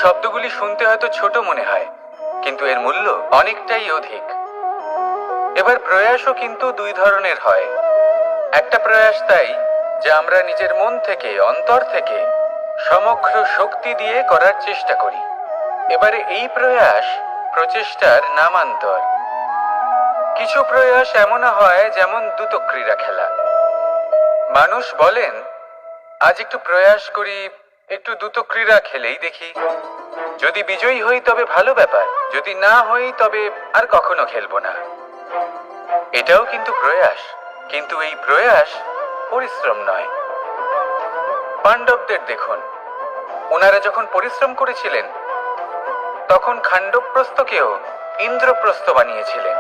শব্দগুলি শুনতে হয়তো ছোট মনে হয়, কিন্তু এর মূল্য অনেকটাই অধিক। এবার প্রয়াসও কিন্তু দুই ধরনের হয়। একটা প্রয়াস তাই যা আমরা নিজের মন থেকে, অন্তর থেকে সমগ্র শক্তি দিয়ে করার চেষ্টা করি। এবারে এই প্রয়াস প্রচেষ্টার নামান্তর। কিছু প্রয়াস এমন হয় যেমন দ্রুতক্রীড়া খেলা। মানুষ বলেন, আজ একটু প্রয়াস করি, একটু দ্রুতক্রীড়া খেলেই দেখি, যদি বিজয়ী হই তবে ভালো ব্যাপার, যদি না হই তবে আর কখনো খেলবো না। এটাও কিন্তু প্রয়াস, কিন্তু এই প্রয়াস পরিশ্রম নয়। পাণ্ডবদের দেখুন, ওনারা যখন পরিশ্রম করেছিলেন তখন খাণ্ডবপ্রস্থকেও ইন্দ্রপ্রস্থ বানিয়েছিলেন।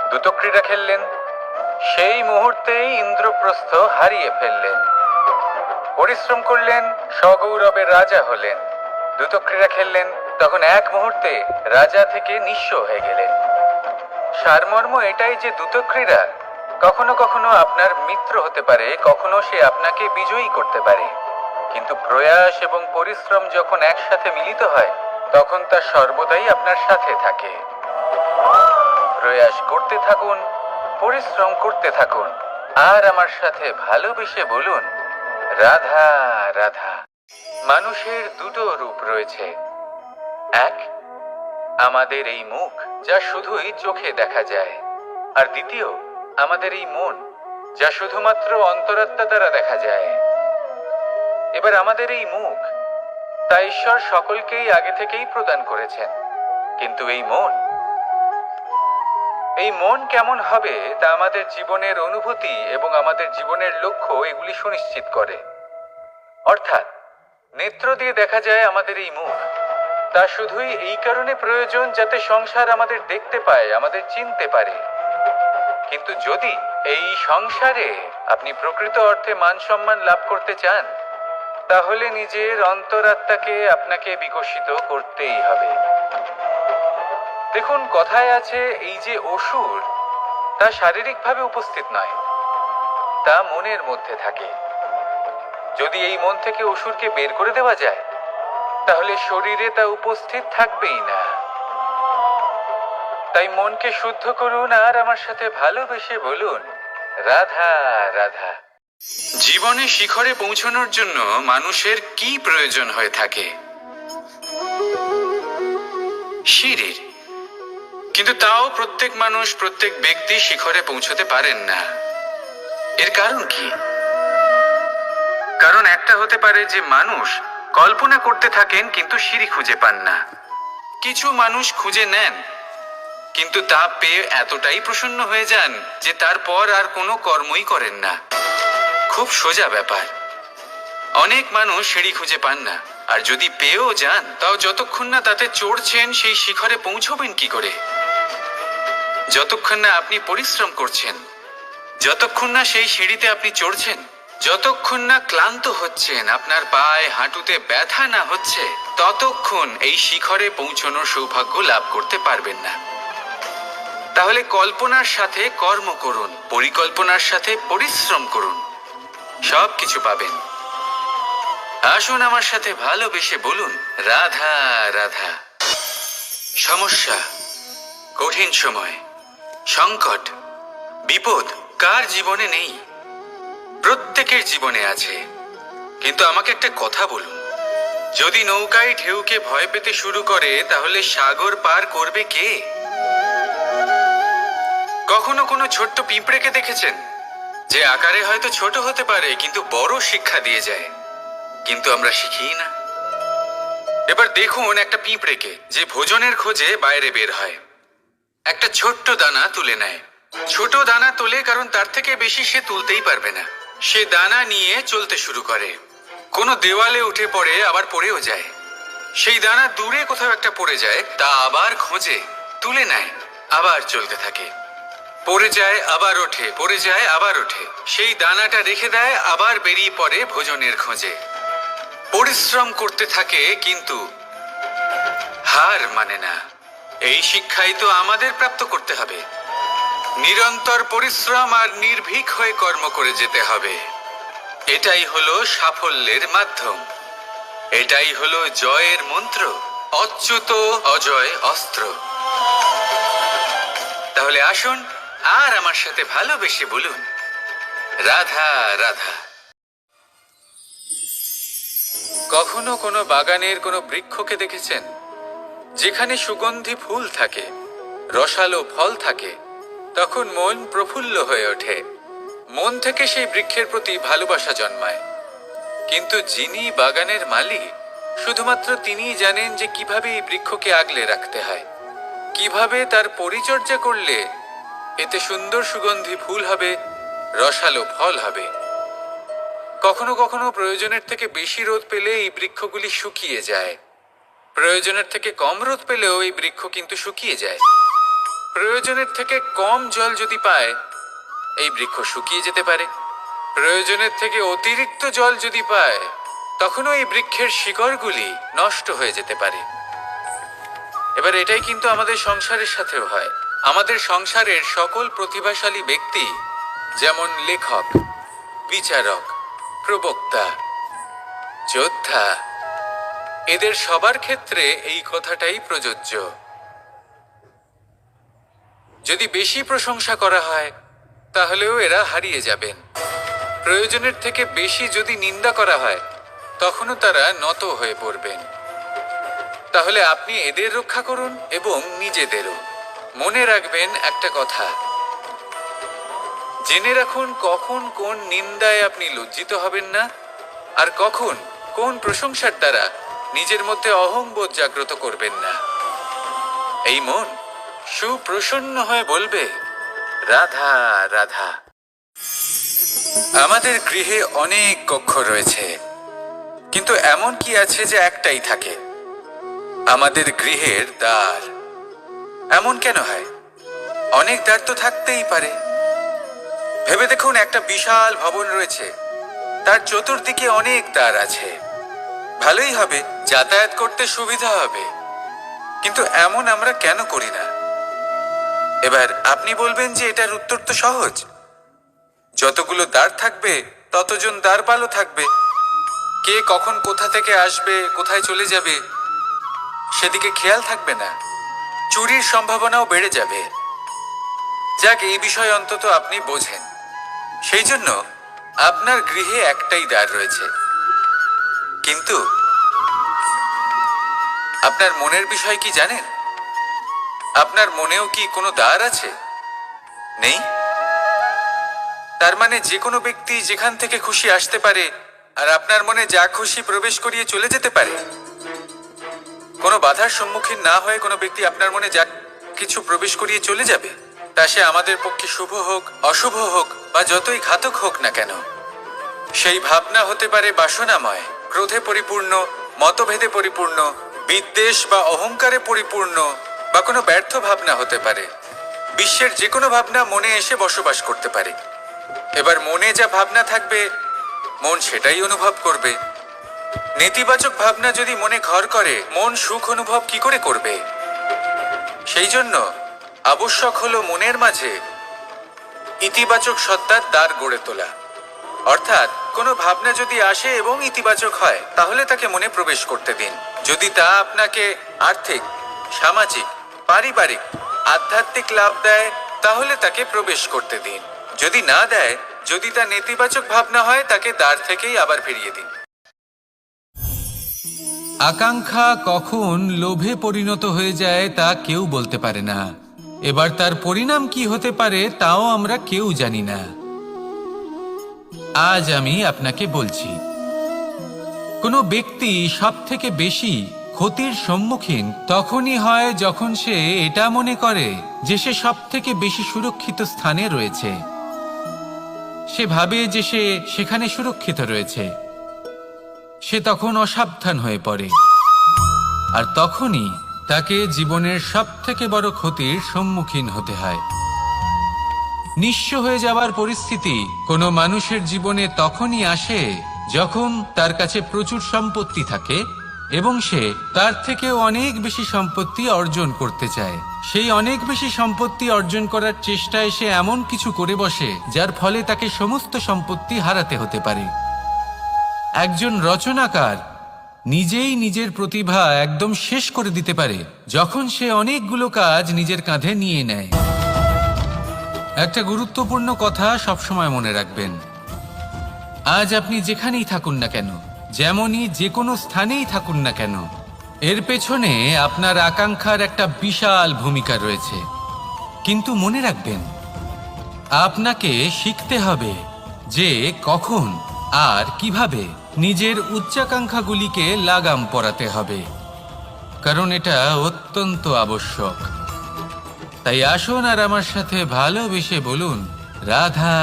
দ্রুতক্রীড়া খেললেন, সেই মুহূর্তেই ইন্দ্রপ্রস্থ হারিয়ে ফেললেন। পরিশ্রম করলেন, সগৌরবের রাজা হলেন। দ্রুতক্রীড়া খেললেন, তখন এক মুহূর্তে রাজা থেকে নিঃস্ব হয়ে গেলেন। সারমর্ম এটাই যে দ্রুতক্রীড়া কখনো কখনো আপনার মিত্র হতে পারে, কখনো সে আপনাকে বিজয়ী করতে পারে, কিন্তু প্রয়াস এবং পরিশ্রম যখন একসাথে মিলিত হয় তখন তা সর্বদাই আপনার সাথে থাকে। প্রয়াস করতে থাকুন, পরিশ্রম করতে থাকুন, আর আমার সাথে ভালোবেসে বলুন, রাধা রাধা। মানুষের দুটো রূপ রয়েছে। এক, আমাদের এই মুখ যা শুধুই চোখে দেখা যায়, আর দ্বিতীয় আমাদের এই মন যা শুধুমাত্র অন্তরাত্মা দ্বারা দেখা যায়। এবার আমাদের এই মুখ তা ঈশ্বর সকলকেই আগে থেকেই প্রদান করেছেন, কিন্তু এই মন কেমন হবে তা আমাদের জীবনের অনুভূতি এবং আমাদের জীবনের লক্ষ্য এগুলি সুনিশ্চিত করে। অর্থাৎ নেত্র দিয়ে দেখা যায় আমাদের এই মুখ, তা শুধুই এই কারণে প্রয়োজন যাতে সংসার আমাদের দেখতে পায়, আমাদের চিনতে পারে। কিন্তু যদি এই সংসারে আপনি প্রকৃত অর্থে মান সম্মান লাভ করতে চান, তাহলে নিজের অন্তরাত্মাকে আপনাকে বিকশিত করতেই হবে। দেখুন, কথায় আছে এই যে অসুর, তা শারীরিকভাবে উপস্থিত নয়, তা মনের মধ্যে থাকে। যদি এই মন থেকে অসুরকে বের করে দেওয়া যায় তাহলে শরীরে তা উপস্থিত থাকবেই না। তাই মনকে শুদ্ধ করুন আর আমার সাথে ভালোবেসে বলুন, রাধা রাধা। জীবনে শিখরে পৌঁছানোর জন্য মানুষের কি প্রয়োজন হয়ে থাকে? সিঁড়ির। কিন্তু তাও প্রত্যেক মানুষ, প্রত্যেক ব্যক্তি শিখরে পৌঁছতে পারেন না। এর কারণ কি? কারণ একটা হতে পারে যে মানুষ কল্পনা করতে থাকেন কিন্তু সিঁড়ি খুঁজে পান না। কিছু মানুষ খুঁজে নেন কিন্তু তা পেয়ে এতটাই প্রসন্ন হয়ে যান যে তারপর আর কোনো কর্মই করেন না। খুব সোজা ব্যাপার। অনেক মানুষ সিঁড়ি খুঁজে পান না, আর যদি পেয়েও যান তাও যতক্ষণ না তাতে চড়ছেন সেই শিখরে পৌঁছবেন কি করে? যতক্ষণ না আপনি পরিশ্রম করছেন, যতক্ষণ না সেই সিঁড়িতে আপনি চড়ছেন, যতক্ষণ না ক্লান্ত হচ্ছেন, আপনার পায়ে হাঁটুতে ব্যথা না হচ্ছে, ততক্ষণ এই শিখরে পৌঁছানোর সৌভাগ্য লাভ করতে পারবেন না। তাহলে কল্পনার সাথে কর্ম করুন, পরিকল্পনার সাথে পরিশ্রম করুন, সব কিছু পাবেন। আসুন আমার সাথে ভালোবেসে বলুন, রাধা রাধা। সমস্যা, কঠিন সময়, সংকট, বিপদ কার জীবনে নেই? প্রত্যেকের জীবনে আছে। কিন্তু আমাকে একটা কথা বলুন, যদি নৌকায় ঢেউকে ভয় পেতে শুরু করে তাহলে সাগর পার করবে কে? কখনো কোনো ছোট্ট পিঁপড়েকে দেখেছেন যে আকারে হয়তো ছোট হতে পারে কিন্তু বড় শিক্ষা দিয়ে যায়? কিন্তু আমরা শিখি না। এবার দেখুন একটা পিঁপড়েকে যে ভোজনের খোঁজে বাইরে বের হয়, একটা ছোট্ট দানা তুলে নেয়। ছোট দানা তোলে কারণ তার থেকে বেশি সে তুলতেই পারবে না। সে দানা নিয়ে চলতে শুরু করে, কোনো দেওয়ালে উঠে পড়ে, আবার পড়েও যায়। সেই দানা দূরে কোথাও একটা পড়ে যায়, তা আবার খোঁজে, তুলে নেয়, আবার চলতে থাকে। পড়ে যায় আবার ওঠে, পড়ে যায় আবার ওঠে, সেই দানাটা রেখে দেয়, আবার বেরিয়ে পড়ে ভোজনের খোঁজে। পরিশ্রম করতে থাকে কিন্তু হার মানে না। এই শিক্ষাই তো আমাদের প্রাপ্ত করতে হবে। নিরন্তর পরিশ্রম আর নির্ভীক হয়ে কর্ম করে যেতে হবে। এটাই হলো সাফল্যের মাধ্যম। এটাই হলো জয়ের মন্ত্র, অচ্যুত অজয় অস্ত্র। তাহলে আসুন আর আমার সাথে ভালোবেসে বলুন, রাধা রাধা। কখনো কোনো বাগানের কোনো বৃক্ষকে দেখেছেন যেখানে সুগন্ধি ফুল থাকে, রসালো ফল থাকে? তখন মন প্রফুল্ল হয়ে ওঠে, মন থেকে সেই বৃক্ষের প্রতি ভালোবাসা জন্মায়। কিন্তু যিনি বাগানের মালিক, শুধুমাত্র তিনিই জানেন যে কিভাবে এই বৃক্ষকে আগলে রাখতে হয়, কিভাবে তার পরিচর্যা করলে এতে সুন্দর সুগন্ধি ফুল হবে, রসালো ফল হবে। কখনো কখনো প্রয়োজনের থেকে বেশি রোদ পেলে এই বৃক্ষগুলি শুকিয়ে যায়, প্রয়োজনের থেকে কম রোদ পেলেও এই বৃক্ষ কিন্তু শুকিয়ে যায়। প্রয়োজনের থেকে কম জল যদি পায়, এই বৃক্ষ শুকিয়ে যেতে পারে। প্রয়োজনের থেকে অতিরিক্ত জল যদি পায়, তখনও এই বৃক্ষের শিকড়গুলি নষ্ট হয়ে যেতে পারে। এবার এটাই কিন্তু আমাদের সংসারের সাথেও হয়। আমাদের সংসারের সকল প্রতিভাশালী ব্যক্তি, যেমন লেখক, বিচারক, প্রবক্তা, যোদ্ধা, এদের সবার ক্ষেত্রে এই কথাটাই প্রযোজ্য। যদি বেশি প্রশংসা করা হয়, তাহলেও এরা হারিয়ে যাবেন। প্রয়োজনের থেকে বেশি যদি নিন্দা করা হয়, তখনও তারা নত হয়ে পড়বেন। তাহলে আপনি এদের রক্ষা করুন এবং নিজেদেরও। মনে রাখবেন একটা কথা, জেনে রাখুন কখন কোন নিন্দায় আপনি লজ্জিত হবেন না, আর কখন কোন প্রশংসার দ্বারা নিজের মধ্যে অহংবোধ জাগ্রত করবেন না। এই মন সুপ্রসন্ন হয়ে বলবে, রাধা রাধা। আমাদের গৃহে অনেক কক্ষ রয়েছে, কিন্তু এমন কি আছে যে একটাই থাকে? আমাদের গৃহের দ্বার। এমন কেন হয়? অনেক দ্বার তো থাকতেই পারে। ভেবে দেখুন, একটা বিশাল ভবন রয়েছে, তার চতুর্দিকে অনেক দ্বার আছে। ভালোই হবে, যাতায়াত করতে সুবিধা হবে, কিন্তু এমন আমরা কেন করি না? এবার আপনি বলবেন যে এটার উত্তর তো সহজ, যতগুলো দ্বার থাকবে ততজন দ্বারপালও থাকবে। কে কখন কোথা থেকে আসবে, কোথায় চলে যাবে, সেদিকে খেয়াল থাকবে না, চুরির সম্ভাবনাও বেড়ে যাবে। যাক, এই বিষয় অন্তত আপনি বোঝেন। সেই জন্য আপনার গৃহে একটাই দ্বার রয়েছে। কিন্তু আপনার মনের বিষয় কি জানেন? আপনার মনেও কি কোনো দ্বার আছে? নেই? তার মানে যে কোনো ব্যক্তি যেখান থেকে খুশি আসতে পারে, আর আপনার মনে যা খুশি প্রবেশ করিয়ে চলে যেতে পারে। কোনো বাধার সম্মুখীন না হয়ে কোনো ব্যক্তি আপনার মনে যা কিছু প্রবেশ করিয়ে চলে যাবে, তা সে আমাদের পক্ষে শুভ হোক, অশুভ হোক, বা যতই ঘাতক হোক না কেন। সেই ভাবনা হতে পারে বাসনাময়, ক্রোধে পরিপূর্ণ, মতভেদে পরিপূর্ণ, বিদ্বেষ বা অহংকারে পরিপূর্ণ, বা কোনো ব্যর্থ ভাবনা হতে পারে। বিশ্বের যে কোনো ভাবনা মনে এসে বসবাস করতে পারে। এবার মনে যা ভাবনা থাকবে, মন সেটাই অনুভব করবে। নেতিবাচক ভাবনা যদি মনে ঘর করে, মন সুখ অনুভব কি করে করবে? সেই জন্য আবশ্যক হলো মনের মাঝে ইতিবাচক সত্তার দ্বার গড়ে তোলা। অর্থাৎ কোনো ভাবনা যদি আসে এবং ইতিবাচক হয়, তাহলে তাকে মনে প্রবেশ করতে দিন। যদি তা আপনাকে আর্থিক, সামাজিক, পারিবারিক, আধ্যাত্মিক লাভ দেয়, তাহলে তাকে প্রবেশ করতে দিন। যদি না দেয়, যদি তা নেতিবাচক ভাবনা হয়, তাকে দ্বার থেকেই আবার ফিরিয়ে দিন। আকাঙ্ক্ষা কখন লোভে পরিণত হয়ে যায় তা কেউ বলতে পারে না। এবার তার পরিণাম কি হতে পারে তাও আমরা কেউ জানি না। আজ আমি আপনাকে বলছি, কোনো ব্যক্তি সব থেকে বেশি ক্ষতির সম্মুখীন তখনই হয় যখন সে এটা মনে করে যে সে সব থেকে বেশি সুরক্ষিত স্থানে রয়েছে। সে ভাবে যে সে সেখানে সুরক্ষিত রয়েছে। সে তখন অসাবধান হয়ে পড়ে, আর তখনই তাকে জীবনের সব থেকে বড় ক্ষতির সম্মুখীন হতে হয়। নিঃস্ব হয়ে যাওয়ার পরিস্থিতি কোনো মানুষের জীবনে তখনই আসে যখন তার কাছে প্রচুর সম্পত্তি থাকে এবং সে তার থেকেও অনেক বেশি সম্পত্তি অর্জন করতে চায়। সেই অনেক বেশি সম্পত্তি অর্জন করার চেষ্টায় সে এমন কিছু করে বসে যার ফলে তাকে সমস্ত সম্পত্তি হারাতে হতে পারে। একজন রচনাকার নিজেই নিজের প্রতিভা একদম শেষ করে দিতে পারে যখন সে অনেকগুলো কাজ নিজের কাঁধে নিয়ে নেয়। একটা গুরুত্বপূর্ণ কথা সবসময় মনে রাখবেন, আজ আপনি যেখানেই থাকুন না কেন, যেমনই যে কোনো স্থানেই থাকুন না কেন, এর পেছনে আপনার আকাঙ্ক্ষার একটা বিশাল ভূমিকা রয়েছে। কিন্তু মনে রাখবেন, আপনাকে শিখতে হবে যে কখন আর কিভাবে নিজের উচ্চাকাঙ্ক্ষাগুলিকে লাগাম পরাতে হবে, কারণ এটা অত্যন্ত আবশ্যক। তাই আসুন আর আমার সাথে ভালোবেসে বলুন, রাধা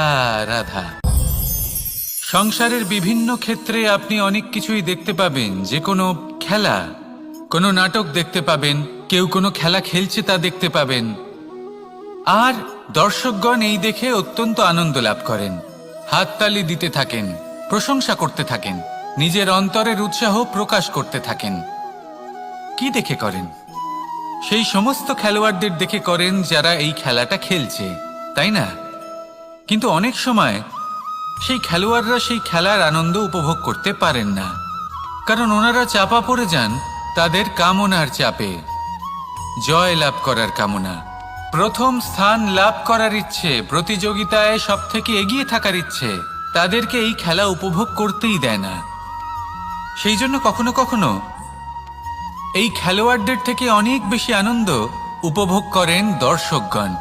রাধা। সংসারের বিভিন্ন ক্ষেত্রে আপনি অনেক কিছুই দেখতে পাবেন, যে কোনো খেলা, কোনো নাটক দেখতে পাবেন, কেউ কোনো খেলা খেলছে তা দেখতে পাবেন, আর দর্শকগণ এই দেখে অত্যন্ত আনন্দ লাভ করেন, হাততালি দিতে থাকেন, প্রশংসা করতে থাকেন, নিজের অন্তরের উৎসাহ প্রকাশ করতে থাকেন। কি দেখে করেন? সেই সমস্ত খেলোয়াড়দের দেখে করেন যারা এই খেলাটা খেলছে, তাই না? কিন্তু অনেক সময় সেই খেলোয়াড়রা সেই খেলার আনন্দ উপভোগ করতে পারেন না, কারণ ওনারা চাপা পড়ে যান তাদের কামনার চাপে। জয় লাভ করার কামনা, প্রথম স্থান লাভ করার ইচ্ছে, প্রতিযোগিতায় সব থেকে এগিয়ে থাকার ইচ্ছে তাদেরকে এই খেলা উপভোগ করতেই দেয় না। সেই জন্য কখনো কখনো এই খেলোয়াড়দের থেকে অনেক বেশি আনন্দ উপভোগ করেন দর্শকগণ,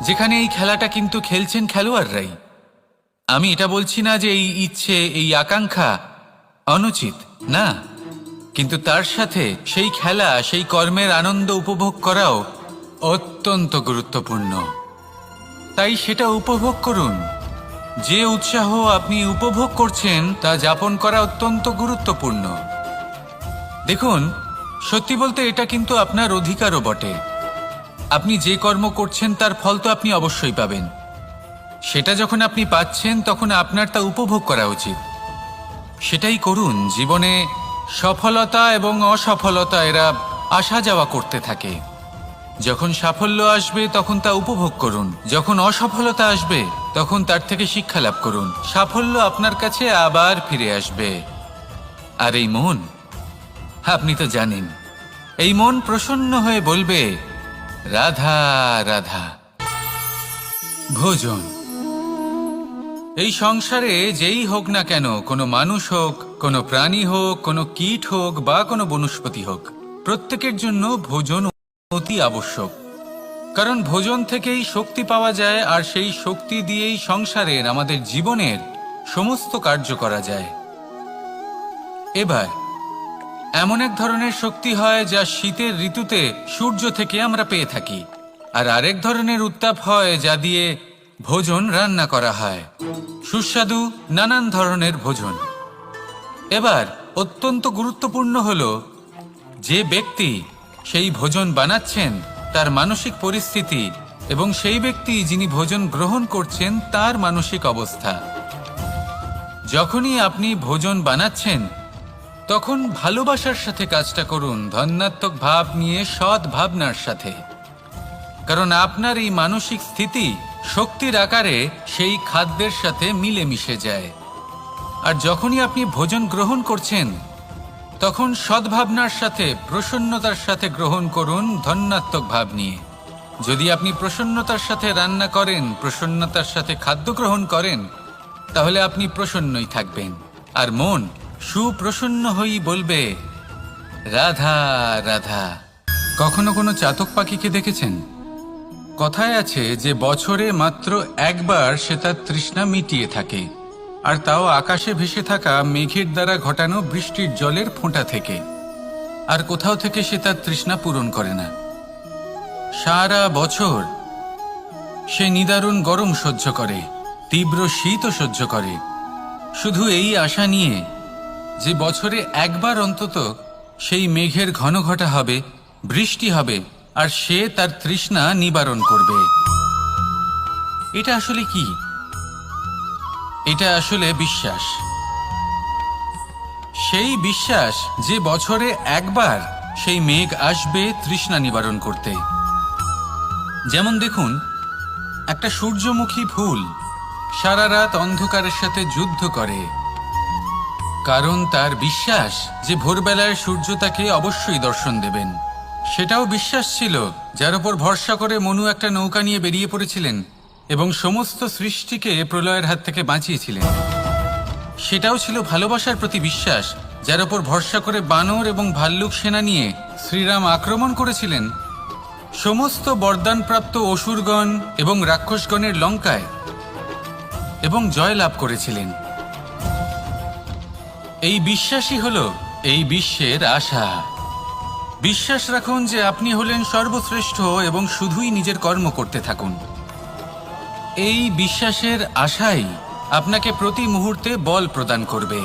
যেখানে এই খেলাটা কিন্তু খেলছেন খেলোয়াড়রাই। আমি এটা বলছি না যে এই ইচ্ছে, এই আকাঙ্ক্ষা অনুচিত না, কিন্তু তার সাথে সেই খেলা, সেই কর্মের আনন্দ উপভোগ করাও অত্যন্ত গুরুত্বপূর্ণ। তাই সেটা উপভোগ করুন। যে উৎসাহ আপনি উপভোগ করছেন তা যাপন করা অত্যন্ত গুরুত্বপূর্ণ। দেখুন, সত্যি বলতে এটা কিন্তু আপনার অধিকারও বটে। আপনি যে কর্ম করছেন তার ফল তো আপনি অবশ্যই পাবেন। সেটা যখন আপনি পাচ্ছেন তখন আপনার তা উপভোগ করা উচিত। সেটাই করুন। জীবনে সফলতা এবং অসফলতা এরা আসা যাওয়া করতে থাকে। যখন সাফল্য আসবে তখন তা উপভোগ করুন, যখন অসফলতা আসবে তখন তার থেকে শিক্ষা লাভ করুন। সাফল্য আপনার কাছে আবার ফিরে আসবে। আর এই মন, আপনি তো জানেন, এই মন প্রসন্ন হয়ে বলবে, রাধা রাধা। ভোজন, এই সংসারে যেই হোক না কেন, কোনো মানুষ হোক, কোনো প্রাণী হোক, কোনো কীট হোক বা কোনো বনস্পতি হোক, প্রত্যেকের জন্য ভোজন অতি আবশ্যক। কারণ ভোজন থেকেই শক্তি পাওয়া যায়, আর সেই শক্তি দিয়েই সংসারের, আমাদের জীবনের সমস্ত কার্য করা যায়। এবার এমন এক ধরনের শক্তি হয় যা শীতের ঋতুতে সূর্য থেকে আমরা পেয়ে থাকি, আর আরেক ধরনের উত্তাপ হয় যা দিয়ে ভোজন রান্না করা হয়, সুস্বাদু নানান ধরনের ভোজন। এবার অত্যন্ত গুরুত্বপূর্ণ হলো যে ব্যক্তি সেই ভোজন বানাচ্ছেন তার মানসিক পরিস্থিতি, এবং সেই ব্যক্তি যিনি ভোজন গ্রহণ করছেন তার মানসিক অবস্থা। যখনই আপনি ভোজন বানাচ্ছেন তখন ভালোবাসার সাথে কাজটা করুন, ধন্যাত্মক ভাব নিয়ে, সৎ ভাবনার সাথে। কারণ আপনার এই মানসিক স্থিতি শক্তির আকারে সেই খাদ্যের সাথে মিলে মিশে যায়। আর যখনই আপনি ভোজন গ্রহণ করছেন তখন সদ্ভাবনার সাথে, প্রসন্নতার সাথে গ্রহণ করুন, ধন্যাত্মক ভাব নিয়ে। যদি আপনি প্রসন্নতার সাথে রান্না করেন, প্রসন্নতার সাথে খাদ্য গ্রহণ করেন, তাহলে আপনি প্রসন্নই থাকবেন, আর মন সুপ্রসন্ন হয়েই বলবে, রাধা রাধা। কখনো কোনো চাতক পাখিকে দেখেছেন? কথায় আছে যে বছরে মাত্র একবার সে তার তৃষ্ণা মিটিয়ে থাকে, আর তাও আকাশে ভেসে থাকা মেঘের দ্বারা ঘটানো বৃষ্টির জলের ফোঁটা থেকে। আর কোথাও থেকে সে তার তৃষ্ণা পূরণ করে না। সারা বছর সে নিদারুণ গরম সহ্য করে, তীব্র শীতও সহ্য করে, শুধু এই আশা নিয়ে যে বছরে একবার অন্তত সেই মেঘের ঘন ঘটা হবে, বৃষ্টি হবে, আর সে তার তৃষ্ণা নিবারণ করবে। এটা আসলে কি? এটা আসলে বিশ্বাস। সেই বিশ্বাস যে বছরে একবার সেই মেঘ আসবে তৃষ্ণা নিবারণ করতে। যেমন দেখুন, একটা সূর্যমুখী ফুল সারা রাত অন্ধকারের সাথে যুদ্ধ করে, কারণ তার বিশ্বাস যে ভোরবেলায় সূর্য তাকে অবশ্যই দর্শন দেবেন। সেটাও বিশ্বাস ছিল যার উপর ভরসা করে মনু একটা নৌকা নিয়ে বেরিয়ে পড়েছিলেন এবং সমস্ত সৃষ্টিকে প্রলয়ের হাত থেকে বাঁচিয়েছিলেন। সেটাও ছিল ভালোবাসার প্রতি বিশ্বাস যার উপর ভরসা করে বানর এবং ভাল্লুক সেনা নিয়ে শ্রীরাম আক্রমণ করেছিলেন সমস্ত বরদানপ্রাপ্ত অসুরগণ এবং রাক্ষসগণের লঙ্কায় এবং জয় লাভ করেছিলেন। এই বিশ্বাসই হলো এই বিশ্বের আশা। বিশ্বাস রাখুন যে আপনি হলেন সর্বশ্রেষ্ঠ এবং শুধুই নিজের কর্ম করতে থাকুন। এই বিশ্বাসের আশাই আপনাকে প্রতি মুহূর্তে বল প্রদান করবে।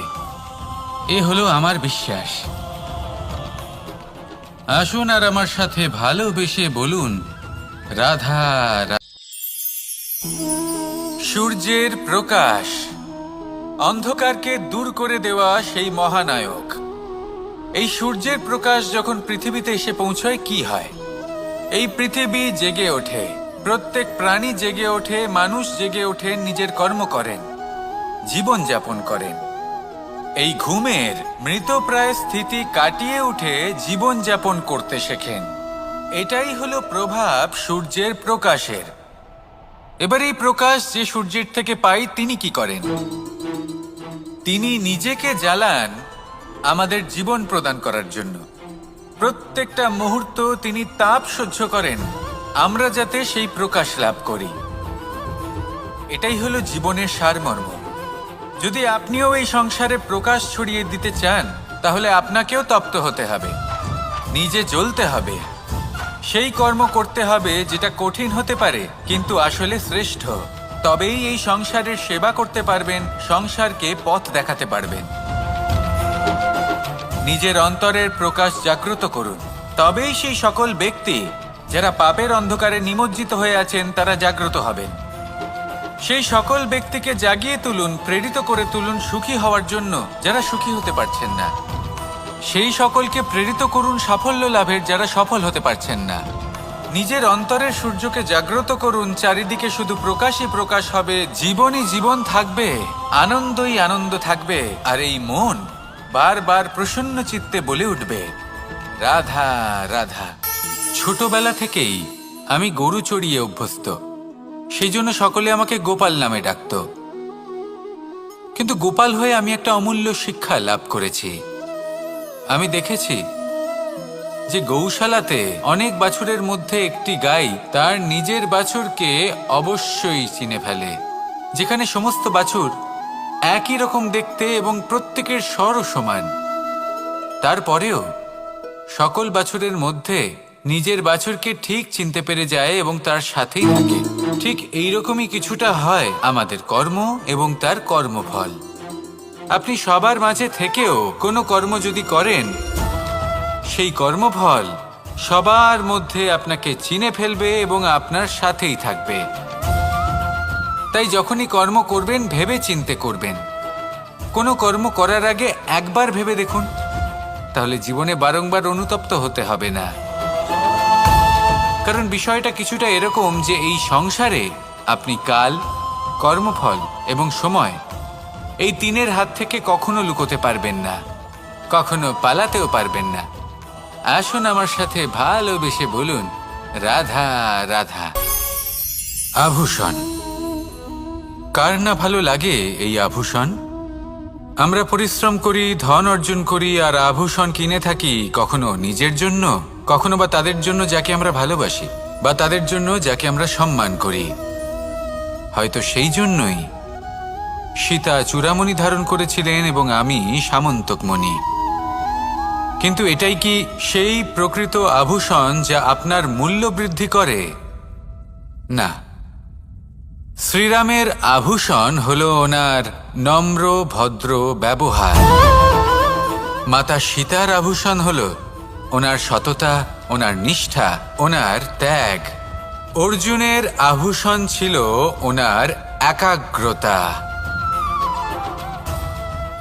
এ হলো আমার বিশ্বাস। আসুন আর আমার সাথে ভালোবেসে বলুন, রাধা। সূর্যের প্রকাশ, অন্ধকারকে দূর করে দেওয়া সেই মহানায়ক। এই সূর্যের প্রকাশ যখন পৃথিবীতে এসে পৌঁছয় কি হয়? এই পৃথিবী জেগে ওঠে, প্রত্যেক প্রাণী জেগে ওঠে, মানুষ জেগে ওঠে, নিজের কর্ম করেন, জীবন যাপন করেন। এই ঘুমের মৃতপ্রায় স্থিতি কাটিয়ে উঠে জীবন যাপন করতে শেখেন। এটাই হলো প্রভাব সূর্যের প্রকাশের। এবার এই প্রকাশ যে সূর্যের থেকে পাই তিনি কি করেন? তিনি নিজেকে জ্বালান আমাদের জীবন প্রদান করার জন্য। প্রত্যেকটা মুহূর্ত তিনি তাপ সহ্য করেন আমরা যাতে সেই প্রকাশ লাভ করি। এটাই হলো জীবনের সারমর্ম। যদি আপনিও এই সংসারে প্রকাশ ছড়িয়ে দিতে চান তাহলে আপনাকেও তপ্ত হতে হবে, নিজে জ্বলতে হবে, সেই কর্ম করতে হবে যেটা কঠিন হতে পারে কিন্তু আসলে শ্রেষ্ঠ। তবেই এই সংসারের সেবা করতে পারবেন, সংসারকে পথ দেখাতে পারবেন। নিজের অন্তরের প্রকাশ জাগ্রত করুন, তবেই সেই সকল ব্যক্তি যারা পাপের অন্ধকারে নিমজ্জিত হয়ে আছেন তারা জাগ্রত হবেন। সেই সকল ব্যক্তিকে জাগিয়ে তুলুন, প্রেরিত করে তুলুন সুখী হওয়ার জন্য যারা সুখী হতে পারছেন না। সেই সকলকে প্রেরিত করুন সাফল্য লাভের যারা সফল হতে পারছেন না। নিজের অন্তরের সূর্যকে জাগ্রত করুন, চারিদিকে শুধু প্রকাশই প্রকাশ হবে, জীবনই জীবন থাকবে, আনন্দই আনন্দ থাকবে। আর এই মন বারবার প্রসন্ন চিত্তে বলে উঠবে, রাধা রাধা। ছোটবেলা থেকেই আমি গরু চড়িয়ে অভ্যস্ত, সেই জন্য সকলে আমাকে গোপাল নামে ডাকত। কিন্তু গোপাল হয়ে আমি একটা অমূল্য শিক্ষা লাভ করেছি। আমি দেখেছি যে গৌশালাতে অনেক বাছুরের মধ্যে একটি গাই তার নিজের বাছুরকে অবশ্যই চিনে ফেলে। যেখানে সমস্ত বাছুর একই রকম দেখতে এবং প্রত্যেকের স্বরও সমান, তারপরেও সকল বাছুরের মধ্যে নিজের বাছুরকে ঠিক চিনতে পেরে যায় এবং তার সাথেই থাকে। ঠিক এইরকমই কিছুটা হয় আমাদের কর্ম এবং তার কর্মফল। আপনি সবার মাঝে থেকেও কোনো কর্ম যদি করেন, সেই কর্মফল সবার মধ্যে আপনাকে চিনে ফেলবে এবং আপনার সাথেই থাকবে। তাই যখনই কর্ম করবেন ভেবে চিন্তে করবেন। কোনো কর্ম করার আগে একবার ভেবে দেখুন, তাহলে জীবনে বারংবার অনুতপ্ত হতে হবে না। কারণ বিষয়টা কিছুটা এরকম যে এই সংসারে আপনি কাল, কর্মফল এবং সময় এই তিনের হাত থেকে কখনো লুকোতে পারবেন না, কখনো পালাতেও পারবেন না। আসুন আমার সাথে ভালোবেসে বলুন, রাধা রাধা। আভূষণ, কার না ভালো লাগে এই আভূষণ? আমরা পরিশ্রম করি, ধন অর্জন করি আর আভূষণ কিনে থাকি, কখনো নিজের জন্য, কখনো বা তাদের জন্য যাকে আমরা ভালোবাসি, বা তাদের জন্য যাকে আমরা সম্মান করি। হয়তো সেই জন্যই সীতা চূড়ামণি ধারণ করেছিলেন এবং আমি সামন্তকমণি। কিন্তু এটাই কি সেই প্রকৃত আভূষণ যা আপনার মূল্য বৃদ্ধি করে? না। শ্রীরামের আভূষণ হল ওনার নম্র ভদ্র ব্যবহার। মাতা সীতার আভূষণ হল ওনার সততা, ওনার নিষ্ঠা, ওনার ত্যাগ। অর্জুনের আভূষণ ছিল ওনার একাগ্রতা।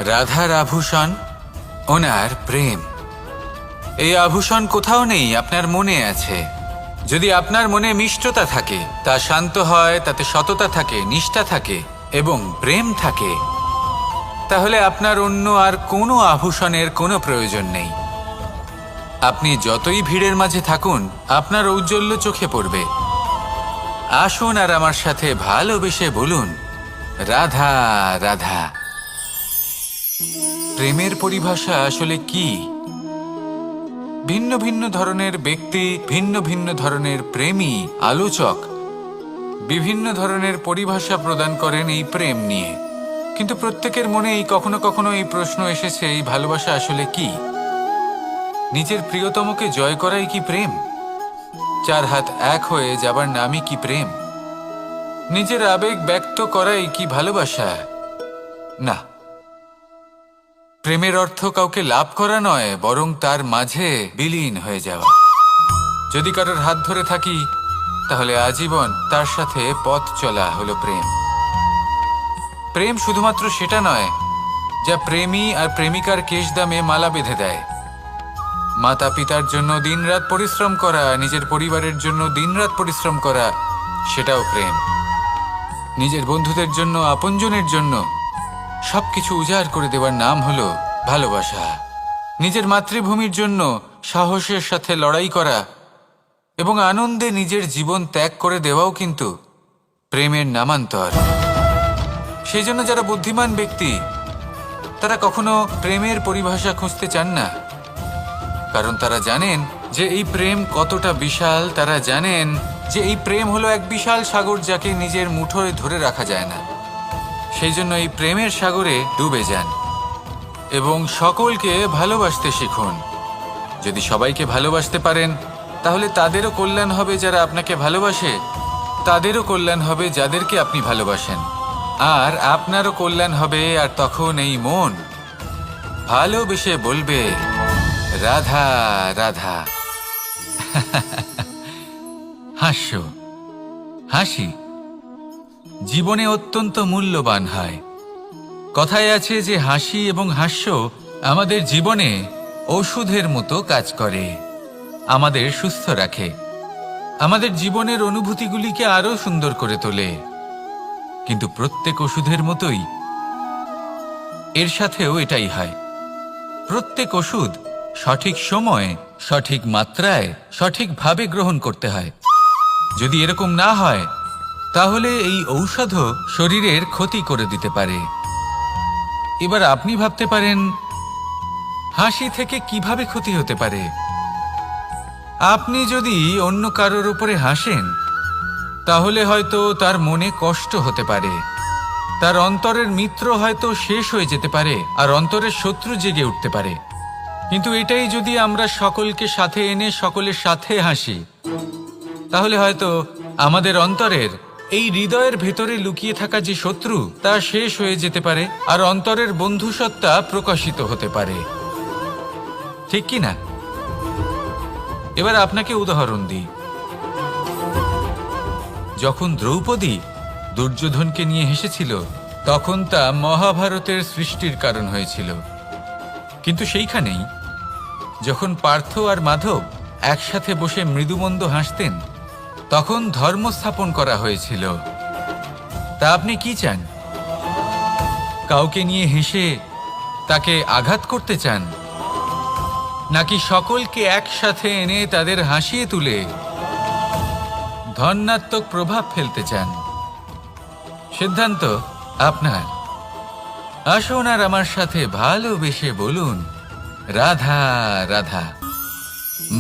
রাধার আভূষণ ওনার প্রেম। এই আভূষণ কোথাও নেই, আপনার মনে আছে। যদি আপনার মনে মিষ্টতা থাকে, তা শান্ত হয়, তাতে সততা থাকে, নিষ্ঠা থাকে এবং প্রেম থাকে, তাহলে আপনার অন্য আর কোনো আভূষণের কোনো প্রয়োজন নেই। আপনি যতই ভিড়ের মাঝে থাকুন, আপনার ঔজ্জ্বল্য চোখে পড়বে। আসুন আর আমার সাথে ভালোবেসে বলুন, রাধা রাধা। প্রেমের পরিভাষা আসলে কি? ভিন্ন ভিন্ন ধরনের ব্যক্তি, ভিন্ন ভিন্ন ধরনের প্রেমী, আলোচক বিভিন্ন ধরনের পরিভাষা প্রদান করেন এই প্রেম নিয়ে। কিন্তু প্রত্যেকের মনেই কখনো কখনো এই প্রশ্ন এসেছে, এই ভালোবাসা আসলে কি? নিজের প্রিয়তমকে জয় করাই কি প্রেম? চার হাত এক হয়ে যাবার নামই কি প্রেম? নিজের আবেগ ব্যক্ত করাই কি ভালোবাসা? না, প্রেমের অর্থ কাউকে লাভ করা নয়, বরং তার মাঝে বিলীন হয়ে যাওয়া। যদি কারোর হাত ধরে থাকি, তাহলে আজীবন তার সাথে পথ চলা হলো প্রেম। প্রেম শুধুমাত্র সেটা নয় যা প্রেমী আর প্রেমিকার কেশদামে মালা বেঁধে দেয়। মাতা পিতার জন্য দিনরাত পরিশ্রম করা, নিজের পরিবারের জন্য দিনরাত পরিশ্রম করা, সেটাও প্রেম। নিজের বন্ধুদের জন্য, আপনজনের জন্য সবকিছু উজাড় করে দেওয়ার নাম হলো ভালোবাসা। নিজের মাতৃভূমির জন্য সাহসের সাথে লড়াই করা এবং আনন্দে নিজের জীবন ত্যাগ করে দেওয়াও কিন্তু প্রেমের নামান্তর। সেই জন্য যারা বুদ্ধিমান ব্যক্তি, তারা কখনো প্রেমের পরিভাষা খুঁজতে চান না, কারণ তারা জানেন যে এই প্রেম কতটা বিশাল। তারা জানেন যে এই প্রেম হলো এক বিশাল সাগর, যাকে নিজের মুঠোয় ধরে রাখা যায় না। সেই জন্য এই প্রেমের সাগরে ডুবে যান এবং সকলকে ভালোবাসতে শিখুন। যদি সবাইকে ভালোবাসতে পারেন, তাহলে তাদেরও কল্যাণ হবে যারা আপনাকে ভালোবাসে, তাদেরও কল্যাণ হবে যাদেরকে আপনি ভালোবাসেন, আর আপনারও কল্যাণ হবে। আর তখন এই মন ভালোবেসে বলবে, রাধা রাধা। হাস্য, হাসি জীবনে অত্যন্ত মূল্যবান হয়। কথায় আছে যে হাসি এবং হাস্য আমাদের জীবনে ওষুধের মতো কাজ করে, আমাদের সুস্থ রাখে, আমাদের জীবনের অনুভূতিগুলিকে আরো সুন্দর করে তোলে। কিন্তু প্রত্যেক ওষুধের মতোই এর সাথেও এটাই হয়। প্রত্যেক ওষুধ সঠিক সময়ে, সঠিক মাত্রায়, সঠিকভাবে গ্রহণ করতে হয়। যদি এরকম না হয়, তাহলে এই ঔষধও শরীরের ক্ষতি করে দিতে পারে। এবার আপনি ভাবতে পারেন, হাসি থেকে কিভাবে ক্ষতি হতে পারে? আপনি যদি অন্য কারোর উপরে হাসেন, তাহলে হয়তো তার মনে কষ্ট হতে পারে, তার অন্তরের মিত্র হয়তো শেষ হয়ে যেতে পারে, আর অন্তরের শত্রু জেগে উঠতে পারে। কিন্তু এটাই যদি আমরা সকলকে সাথে এনে সকলের সাথে হাসি, তাহলে হয়তো আমাদের অন্তরের, এই হৃদয়ের ভেতরে লুকিয়ে থাকা যে শত্রু, তা শেষ হয়ে যেতে পারে, আর অন্তরের বন্ধুসত্তা প্রকাশিত হতে পারে। ঠিক কি না? এবার আপনাকে উদাহরণ দিই। যখন দ্রৌপদী দুর্যোধনকে নিয়ে হেসেছিল, তখন তা মহাভারতের সৃষ্টির কারণ হয়েছিল। কিন্তু সেইখানেই যখন পার্থ আর মাধব একসাথে বসে মৃদুমন্দ হাসতেন, তখন ধর্ম স্থাপন করা হয়েছিল। তা আপনি কি চান? কাউকে নিয়ে হেসে তাকে আঘাত করতে চান, নাকি সকলকে একসাথে এনে তাদের হাসিয়ে তুলে ধনাত্মক প্রভাব ফেলতে চান? সিদ্ধান্ত আপনার। আসুন আর আমার সাথে ভালোবেসে বলুন, রাধা রাধা।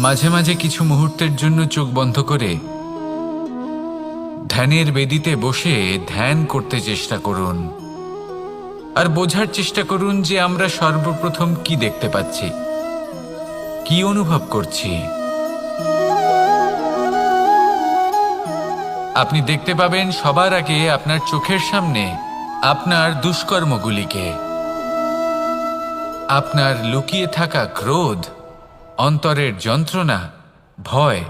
মাঝে মাঝে কিছু মুহূর্তের জন্য চোখ বন্ধ করে ধ্যানের বেদিতে বসে ধ্যান করতে চেষ্টা করুন, আর বোঝার চেষ্টা করুন যে আমরা সর্বপ্রথম কি দেখতে পাচ্ছি, কি অনুভব করছি। আপনি দেখতে পাবেন সবার আগে আপনার চোখের সামনে আপনার দুষ্কর্মগুলিকে, আপনার লুকিয়ে থাকা ক্রোধ, অন্তরের যন্ত্রণা, ভয়,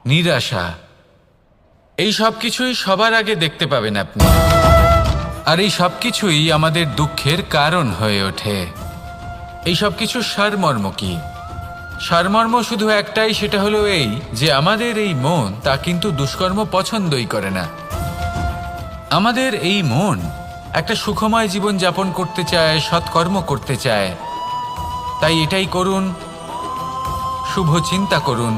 নিরাশা, এই সব কিছুই সবার আগে দেখতে পাবেন আপনি। আর এই সব কিছুই আমাদের দুঃখের কারণ হয়ে ওঠে। এই সব কিছুর সারমর্ম কি? সারমর্ম শুধু একটাই, সেটা হলো এই যে আমাদের এই মন তা কিন্তু দুষ্কর্ম পছন্দই করে না। আমাদের এই মন একটা সুখময় জীবন যাপন করতে চায়, সৎকর্ম করতে চায়। তাই এটাই করুন, শুভ চিন্তা করুন,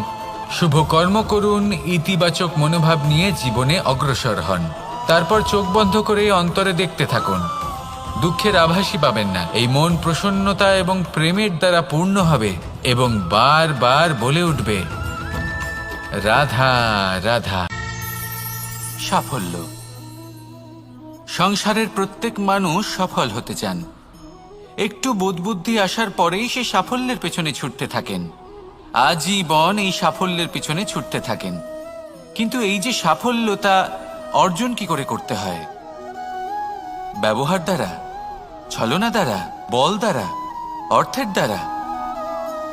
শুভ কর্ম করুন, ইতিবাচক মনোভাব নিয়ে জীবনে অগ্রসর হন। তারপর চোখ বন্ধ করে অন্তরে দেখতে থাকুন। দুঃখের আভাসই পাবেন না। এই মন প্রসন্নতা এবং প্রেমের দ্বারা পূর্ণ হবে এবং বারবার বলে উঠবে, রাধা রাধা। সাফল্য। সংসারের প্রত্যেক মানুষ সফল হতে চান। একটু বোধবুদ্ধি আসার পরেই সে সাফল্যের পেছনে ছুটতে থাকেন, আজীবন এই সাফল্যের পিছনে ছুটতে থাকেন। কিন্তু এই যে সাফল্য, তা অর্জন কি করে করতে হয়? ব্যবহার দ্বারা, ছলনা দ্বারা, বল দ্বারা, অর্থের দ্বারা?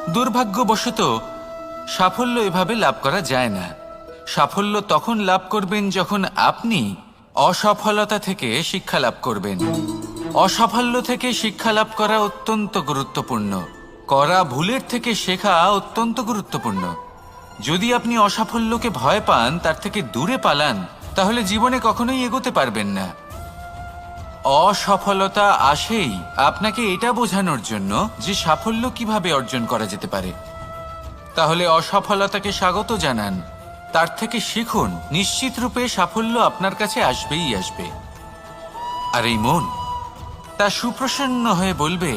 দুর্ভাগ্যবশত সাফল্য এভাবে লাভ করা যায় না। সাফল্য তখন লাভ করবেন যখন আপনি অসফলতা থেকে শিক্ষা লাভ করবেন। অসাফল্য থেকে শিক্ষা লাভ করা অত্যন্ত গুরুত্বপূর্ণ। করা ভুলের থেকে শেখা অত্যন্ত গুরুত্বপূর্ণ। যদি আপনি অসাফল্যকে ভয় পান, তার থেকে দূরে পালান, তাহলে জীবনে কখনোই এগোতে পারবেন না। অসফলতা আসেই আপনাকে এটা বোঝানোর জন্য যে সাফল্য কিভাবে অর্জন করা যেতে পারে। তাহলে অসফলতাকে স্বাগত জানান, তার থেকে শিখুন। নিশ্চিত রূপে সাফল্য আপনার কাছে আসবেই আসবে। আর এই মন তা সুপ্রসন্ন হয়ে বলবে,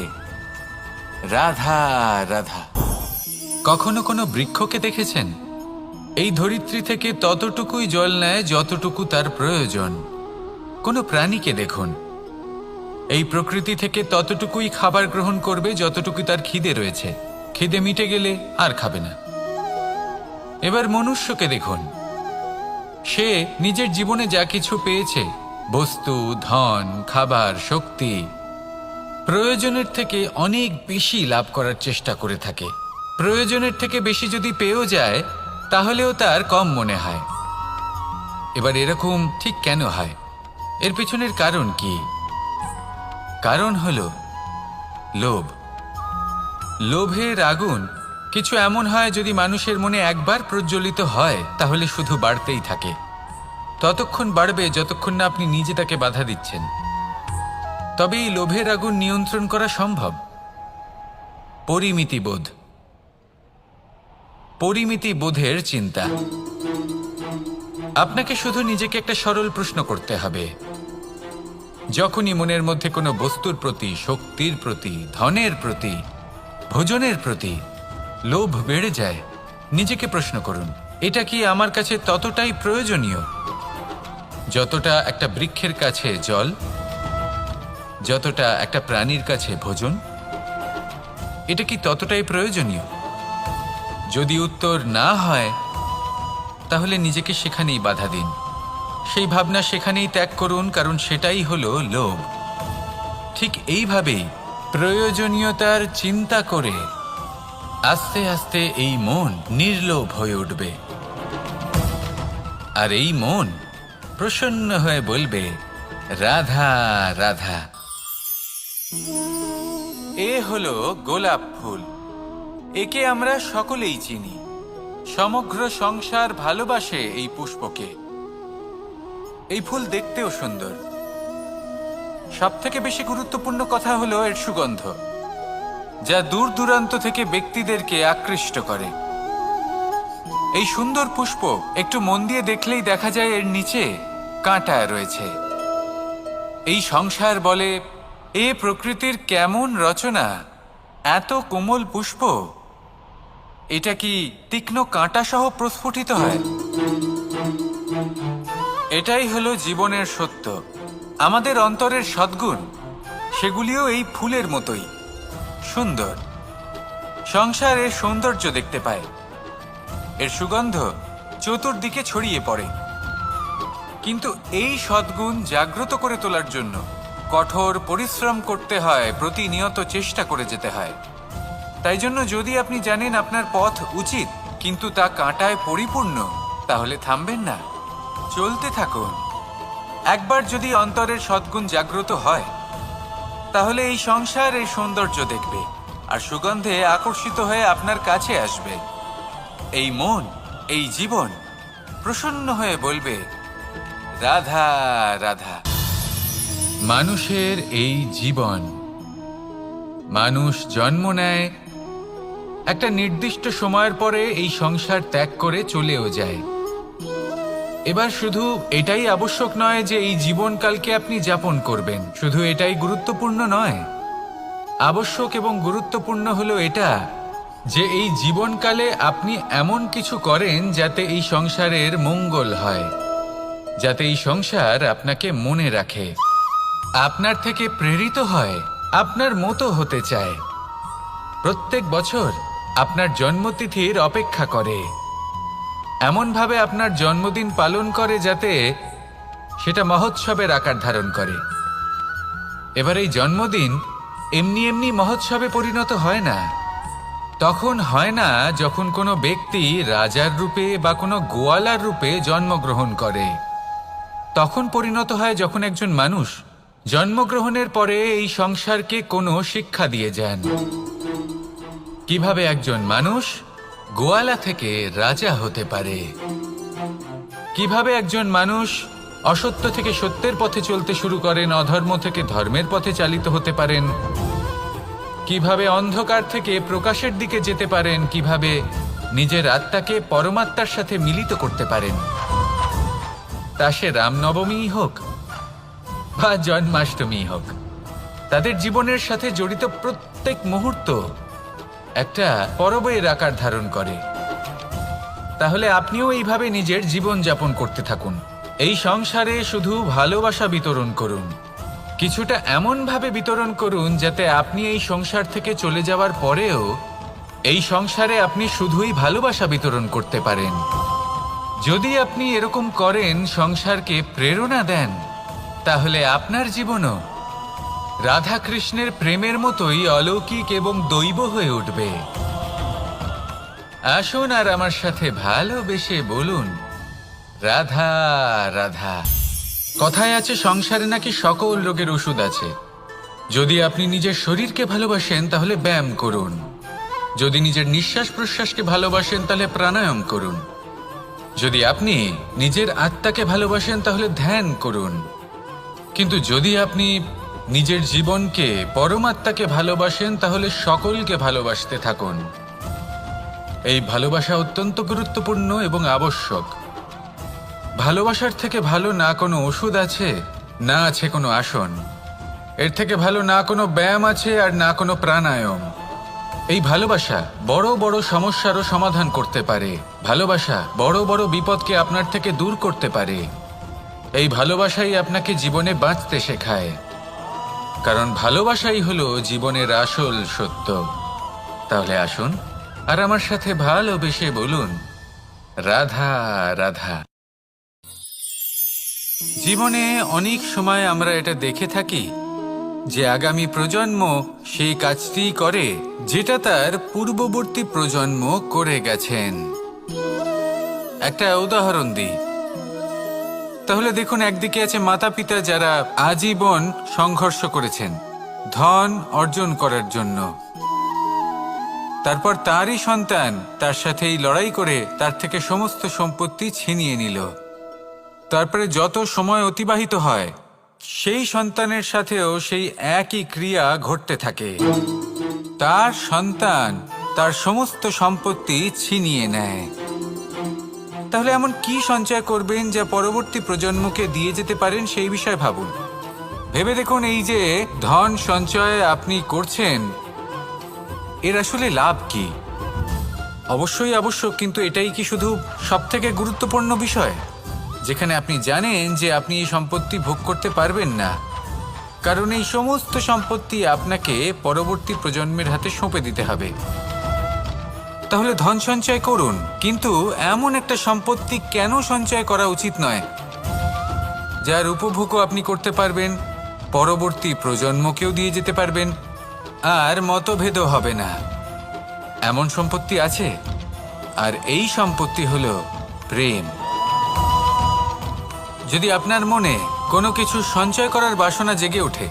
রাধা রাধা। কখনো কোনো বৃক্ষকে দেখেছেন? এই ধরিত্রী থেকে ততটুকুই জল নেয় যতটুকু তার প্রয়োজন। কোনো প্রাণীকে দেখুন, এই প্রকৃতি থেকে ততটুকুই খাবার গ্রহণ করবে যতটুকু তার খিদে রয়েছে। খিদে মিটে গেলে আর খাবে না। এবার মনুষ্যকে দেখুন, সে নিজের জীবনে যা কিছু পেয়েছে, বস্তু, ধন, খাবার, শক্তি, প্রয়োজনের থেকে অনেক বেশি লাভ করার চেষ্টা করে থাকে। প্রয়োজনের থেকে বেশি যদি পেয়েও যায়, তাহলেও তার কম মনে হয়। এবার এরকম ঠিক কেন হয়? এর পিছনের কারণ কি? কারণ হলো লোভ। লোভের আগুন কিছু এমন হয়, যদি মানুষের মনে একবার প্রজ্বলিত হয় তাহলে শুধু বাড়তেই থাকে। ততক্ষণ বাড়বে যতক্ষণ না আপনি নিজে তাকে বাধা দিচ্ছেন। তবে এই লোভের আগুন নিয়ন্ত্রণ করা সম্ভব। পরিমিতিবোধ। পরিমিতিবোধের চিন্তা। আপনাকে শুধু নিজেকে একটা সরল প্রশ্ন করতে হবে। যখনই মনের মধ্যে কোনো বস্তুর প্রতি, শক্তির প্রতি, ধনের প্রতি, ভোজনের প্রতি লোভ বেড়ে যায়, নিজেকে প্রশ্ন করুন, এটা কি আমার কাছে ততটাই প্রয়োজনীয় যতটা একটা বৃক্ষের কাছে জল, যতটা একটা প্রাণীর কাছে ভোজন? এটা কি ততটাই প্রয়োজনীয়? যদি উত্তর না হয়, তাহলে নিজেকে সেখানেই বাধা দিন। সেই ভাবনা সেখানেই ত্যাগ করুন, কারণ সেটাই হলো লোভ। ঠিক এইভাবেই প্রয়োজনীয়তার চিন্তা করে আস্তে আস্তে এই মন নির্লোভ হয়ে উঠবে। আর এই মন প্রসন্ন হয়ে বলবে, রাধা রাধা। এ হলো গোলাপ ফুল। একে আমরা সকলেই চিনি। সমগ্র সংসার ভালোবাসে এই পুষ্পকে। এই ফুল দেখতেও সুন্দর। সবথেকে বেশি গুরুত্বপূর্ণ কথা হলো এর সুগন্ধ, যা দূর দূরান্ত থেকে ব্যক্তিদেরকে আকৃষ্ট করে। এই সুন্দর পুষ্প একটু মন দিয়ে দেখলেই দেখা যায় এর নিচে কাঁটা রয়েছে। এই সংসার বলে, এ প্রকৃতির কেমন রচনা, এত কোমল পুষ্প, এটা কি তীক্ষ্ণ কাঁটা সহ প্রস্ফুটিত হয়? এটাই হলো জীবনের সত্য। আমাদের অন্তরের সদ্গুণ, সেগুলিও এই ফুলের মতোই সুন্দর। সংসার এর সৌন্দর্য দেখতে পায়, এর সুগন্ধ চতুর্দিকে ছড়িয়ে পড়ে। কিন্তু এই সদ্গুণ জাগ্রত করে তোলার জন্য কঠোর পরিশ্রম করতে হয়, প্রতিনিয়ত চেষ্টা করে যেতে হয়। তাই জন্য যদি আপনি জানেন আপনার পথ উচিত, কিন্তু তা কাঁটায় পরিপূর্ণ, তাহলে থামবেন না, চলতে থাকুন। একবার যদি অন্তরের সদ্গুণ জাগ্রত হয়, তাহলে এই সংসার এই সৌন্দর্য দেখবে আর সুগন্ধে আকর্ষিত হয়ে আপনার কাছে আসবে। এই মন, এই জীবন প্রসন্ন হয়ে বলবে, রাধা রাধা। মানুষের এই জীবন, মানুষ জন্ম নেয়, একটা নির্দিষ্ট সময়ের পরে এই সংসার ত্যাগ করে চলেও যায়। এবার শুধু এটাই আবশ্যক নয় যে এই জীবনকালকে আপনি যাপন করবেন, শুধু এটাই গুরুত্বপূর্ণ নয়। আবশ্যক এবং গুরুত্বপূর্ণ হলো এটা যে এই জীবনকালে আপনি এমন কিছু করেন যাতে এই সংসারের মঙ্গল হয়, যাতে এই সংসার আপনাকে মনে রাখে, আপনার থেকে প্রেরিত হয়, আপনার মতো হতে চায়, প্রত্যেক বছর আপনার জন্মতিথির অপেক্ষা করে, এমনভাবে আপনার জন্মদিন পালন করে যাতে সেটা মহোৎসবের আকার ধারণ করে। এবার এই জন্মদিন এমনি এমনি মহোৎসবে পরিণত হয় না। তখন হয় না যখন কোনো ব্যক্তি রাজার রূপে বা কোনো গোয়ালার রূপে জন্মগ্রহণ করে। তখন পরিণত হয় যখন একজন মানুষ জন্মগ্রহণের পরে এই সংসারকে কোনো শিক্ষা দিয়ে যান। কিভাবে একজন মানুষ গোয়ালা থেকে রাজা হতে পারে, কিভাবে একজন মানুষ অসত্য থেকে সত্যের পথে চলতে শুরু করেন, অধর্ম থেকে ধর্মের পথে চালিত হতে পারেন, কিভাবে অন্ধকার থেকে প্রকাশের দিকে যেতে পারেন, কিভাবে নিজের আত্মাকে পরমাত্মার সাথে মিলিত করতে পারেন। তা সে রামনবমী হোক বা জন্মাষ্টমী হোক, তাদের জীবনের সাথে জড়িত প্রত্যেক মুহূর্ত একটা পরবের আকার ধারণ করে। তাহলে আপনিও এইভাবে নিজের জীবন যাপন করতে থাকুন। এই সংসারে শুধু ভালোবাসা বিতরণ করুন, কিছুটা এমনভাবে বিতরণ করুন যাতে আপনি এই সংসার থেকে চলে যাওয়ার পরেও এই সংসারে আপনি শুধুই ভালোবাসা বিতরণ করতে পারেন। যদি আপনি এরকম করেন, সংসারকে প্রেরণা দেন, তাহলে আপনার জীবনও রাধা কৃষ্ণের প্রেমের মতোই অলৌকিক এবং দৈব হয়ে উঠবে। আসুন আর আমার সাথে ভালোবেসে বলুন, রাধা রাধা। কথায় আছে সংসারে নাকি সকল রোগের ওষুধ আছে। যদি আপনি নিজের শরীরকে ভালোবাসেন তাহলে ব্যায়াম করুন, যদি নিজের নিঃশ্বাস প্রশ্বাসকে ভালোবাসেন তাহলে প্রাণায়াম করুন, যদি আপনি নিজের আত্মাকে ভালোবাসেন তাহলে ধ্যান করুন, কিন্তু যদি আপনি নিজের জীবনকে, পরমাত্মাকে ভালোবাসেন তাহলে সকলকে ভালোবাসতে থাকুন। এই ভালোবাসা অত্যন্ত গুরুত্বপূর্ণ এবং আবশ্যক। ভালোবাসার থেকে ভালো না কোনো ওষুধ আছে, না আছে কোনো আসন। এর থেকে ভালো না কোনো ব্যায়াম আছে আর না কোনো প্রাণায়াম। এই ভালোবাসা বড় বড় সমস্যারও সমাধান করতে পারে। ভালোবাসা বড় বড় বিপদকে আপনার থেকে দূর করতে পারে। এই ভালোবাসাই আপনাকে জীবনে বাঁচতে শেখায়, কারণ ভালোবাসাই হলো জীবনের আসল সত্য। তাহলে আসুন আর আমার সাথে ভালোবেসে বলুন, রাধা রাধা। জীবনে অনেক সময় আমরা এটা দেখে থাকি যে আগামী প্রজন্ম সেই কাজটি করে যেটা তার পূর্ববর্তী প্রজন্ম করে গেছেন। একটা উদাহরণ দিই। তাহলে দেখুন, একদিকে আছে মাতা পিতা যারা আজীবন সংঘর্ষ করেছেন ধন অর্জন করার জন্য। তারপর তারই সন্তান তার সাথেই লড়াই করে তার থেকে সমস্ত সম্পত্তি ছিনিয়ে নিল। তারপরে যত সময় অতিবাহিত হয়, সেই সন্তানের সাথেও সেই একই ক্রিয়া ঘটতে থাকে। তার সন্তান তার সমস্ত সম্পত্তি ছিনিয়ে নেয়। তাহলে এমন কি সঞ্চয় করবেন যা পরবর্তী প্রজন্মকে দিয়ে যেতে পারেন, সেই বিষয়ে ভাবুন। ভেবে দেখুন, এই যে ধন সঞ্চয় আপনি করছেন, এর আসলে লাভ কি? অবশ্যই আবশ্যক, কিন্তু এটাই কি শুধু সবথেকে গুরুত্বপূর্ণ বিষয়, যেখানে আপনি জানেন যে আপনি এই সম্পত্তি ভোগ করতে পারবেন না, কারণ এই সমস্ত সম্পত্তি আপনাকে পরবর্তী প্রজন্মের হাতে সঁপে দিতে হবে। তাহলে ধন সঞ্চয় করুন, কিন্তু এমন একটা সম্পত্তি কেন সঞ্চয় করা উচিত নয় যার উপভোগও আপনি করতে পারবেন, পরবর্তী প্রজন্মকেও দিয়ে যেতে পারবেন, আর মতভেদও হবে না। এমন সম্পত্তি আছে, আর এই সম্পত্তি হলো প্রেম। যদি আপনার মনে কোনো কিছু সঞ্চয় করার বাসনা জেগে ওঠে,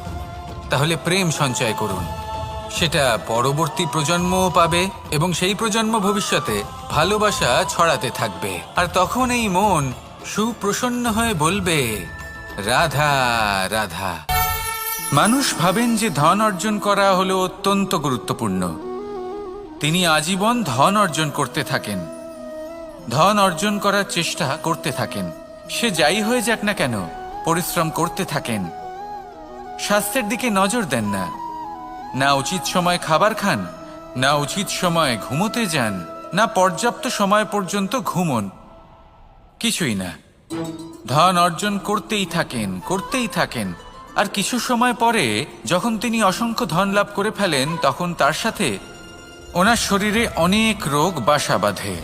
তাহলে প্রেম সঞ্চয় করুন। সেটা পরবর্তী প্রজন্মও পাবে এবং সেই প্রজন্ম ভবিষ্যতে ভালোবাসা ছড়াতে থাকবে। আর তখন এই মন সুপ্রসন্ন হয়ে বলবে, রাধা রাধা। মানুষ ভাবেন যে ধন অর্জন করা হলো অত্যন্ত গুরুত্বপূর্ণ। তিনি আজীবন ধন অর্জন করতে থাকেন, ধন অর্জন করার চেষ্টা করতে থাকেন। সে যাই হয়ে যাক না কেন, পরিশ্রম করতে থাকেন। স্বাস্থ্যের দিকে নজর দেন না, না উচিত সময় খাবার খান, না উচিত সময় ঘুমোতে যান, না পর্যাপ্ত সময় পর্যন্ত ঘুমন, কিছুই না। ধন অর্জন করতেই থাকেন, করতেই থাকেন। আর কিছু সময় পরে যখন তিনি অসংখ্য ধন লাভ করে ফেলেন, তখন তার সাথে ওনার শরীরে অনেক রোগ বাসা বাঁধে।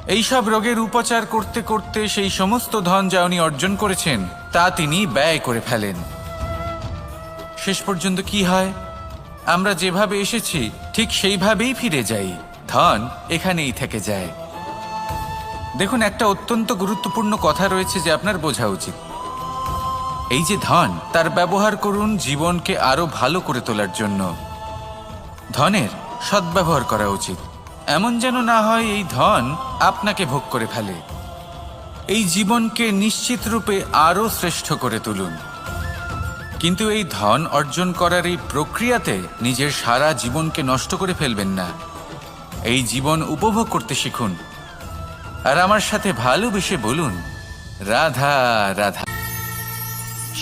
এইসব রোগের উপচার করতে করতে সেই সমস্ত ধন যা উনি অর্জন করেছেন তা তিনি ব্যয় করে ফেলেন। শেষ পর্যন্ত কি হয়? আমরা যেভাবে এসেছি ঠিক সেইভাবেই ফিরে যাই, ধন এখানেই থেকে যায়। দেখুন, একটা অত্যন্ত গুরুত্বপূর্ণ কথা রয়েছে যে আপনার বোঝা উচিত। এই যে ধন, তার ব্যবহার করুন জীবনকে আরো ভালো করে তোলার জন্য। ধনের সদ্ব্যবহার করা উচিত, এমন যেন না হয় এই ধন আপনাকে ভোগ করে ফেলে। এই জীবনকে নিশ্চিত রূপে আরো শ্রেষ্ঠ করে তুলুন। কিন্তু এই ধন অর্জন করার এই প্রক্রিয়াতে নিজের সারা জীবনকে নষ্ট করে ফেলবেন না। এই জীবন উপভোগ করতে শিখুন, আর আমার সাথে ভালোবেসে বলুন, রাধা রাধা।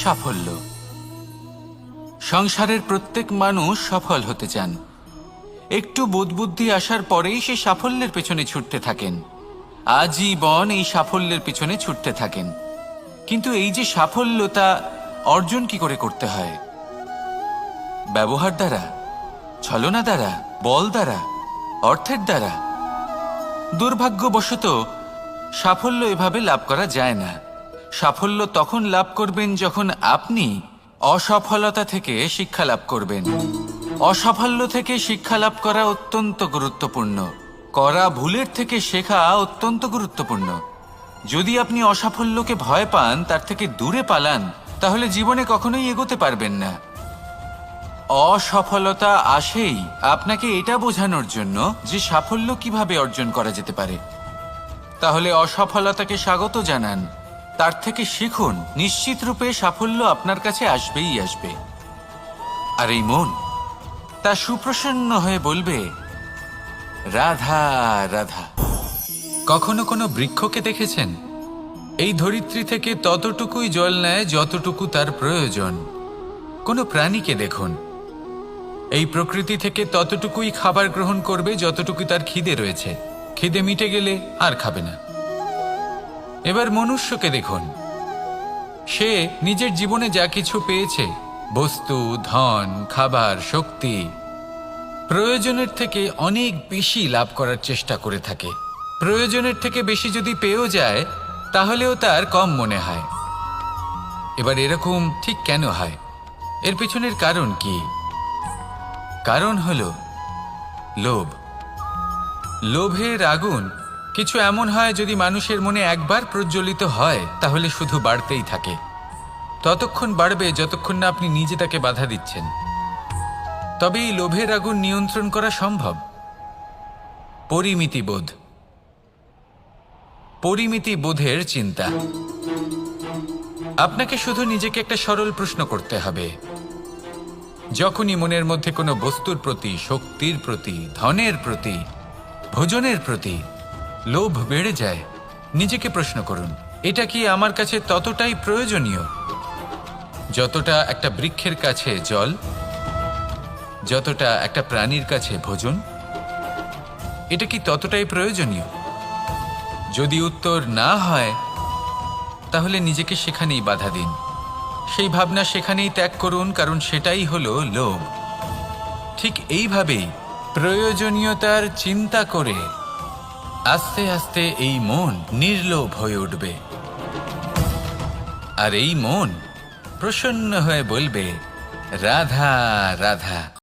সাফল্য। সংসারের প্রত্যেক মানুষ সফল হতে চান। একটু বোধবুদ্ধি আসার পরেই সে সাফল্যের পেছনে ছুটতে থাকেন, আজীবন এই সাফল্যের পেছনে ছুটতে থাকেন। কিন্তু এই যে সাফল্য, তা অর্জন কি করে করতে হয়? ব্যবহার দ্বারা, ছলনা দ্বারা, বল দ্বারা, অর্থের দ্বারা? দুর্ভাগ্যবশত সাফল্য এভাবে লাভ করা যায় না। সাফল্য তখন লাভ করবেন যখন আপনি অসফলতা থেকে শিক্ষা লাভ করবেন। অসাফল্য থেকে শিক্ষা লাভ করা অত্যন্ত গুরুত্বপূর্ণ। করা ভুলের থেকে শেখা অত্যন্ত গুরুত্বপূর্ণ। যদি আপনি অসাফল্যকে ভয় পান, তার থেকে দূরে পালান, তাহলে জীবনে কখনোই এগোতে পারবেন না। অসফলতা আসেই আপনাকে এটা বোঝানোর জন্য যে সাফল্য কিভাবে অর্জন করা যেতে পারে। তাহলে অসফলতাকে স্বাগত জানান, তার থেকে শিখুন। নিশ্চিত রূপে সাফল্য আপনার কাছে আসবেই আসবে। আর এই মন তা সুপ্রসন্ন হয়ে বলবে, রাধা রাধা। কখনো কোনো বৃক্ষকে দেখেছেন? এই ধরিত্রী থেকে ততটুকুই জল নেয় যতটুকু তার প্রয়োজন। কোনো প্রাণীকে দেখুন, এই প্রকৃতি থেকে ততটুকুই খাবার গ্রহণ করবে যতটুকু তার খিদে রয়েছে। খিদে মিটে গেলে আর খাবে না। এবার মনুষ্যকে দেখুন, সে নিজের জীবনে যা কিছু পেয়েছে, বস্তু, ধন, খাবার, শক্তি, প্রয়োজনের থেকে অনেক বেশি লাভ করার চেষ্টা করে থাকে। প্রয়োজনের থেকে বেশি যদি পেয়েও যায়, তাহলেও তার কম মনে হয়। এবার এরকম ঠিক কেন হয়? এর পেছনের কারণ কি? কারণ হলো লোভ। লোভের আগুন কিছু এমন হয়, যদি মানুষের মনে একবার প্রজ্বলিত হয় তাহলে শুধু বাড়তেই থাকে। ততক্ষণ বাড়বে যতক্ষণ না আপনি নিজে তাকে বাধা দিচ্ছেন। তবে এই লোভের আগুন নিয়ন্ত্রণ করা সম্ভব। পরিমিতিবোধ, পরিমিতিবোধের চিন্তা। আপনাকে শুধু নিজেকে একটা সরল প্রশ্ন করতে হবে। যখনই মনের মধ্যে কোনো বস্তুর প্রতি, শক্তির প্রতি, ধনের প্রতি, ভোজনের প্রতি লোভ বেড়ে যায়, নিজেকে প্রশ্ন করুন, এটা কি আমার কাছে ততটাই প্রয়োজনীয় যতটা একটা বৃক্ষের কাছে জল, যতটা একটা প্রাণীর কাছে ভোজন? এটা কি ততটাই প্রয়োজনীয়? যদি উত্তর না হয়, তাহলে নিজেকে সেখানেই বাধা দিন। সেই ভাবনা সেখানেই ত্যাগ করুন, কারণ সেটাই হলো লোভ। ঠিক এইভাবেই প্রয়োজনীয়তার চিন্তা করে আস্তে আস্তে এই মন নির্লোভ হয়ে উঠবে। আর এই মন প্রসন্ন হয়ে বলবে, রাধা রাধা।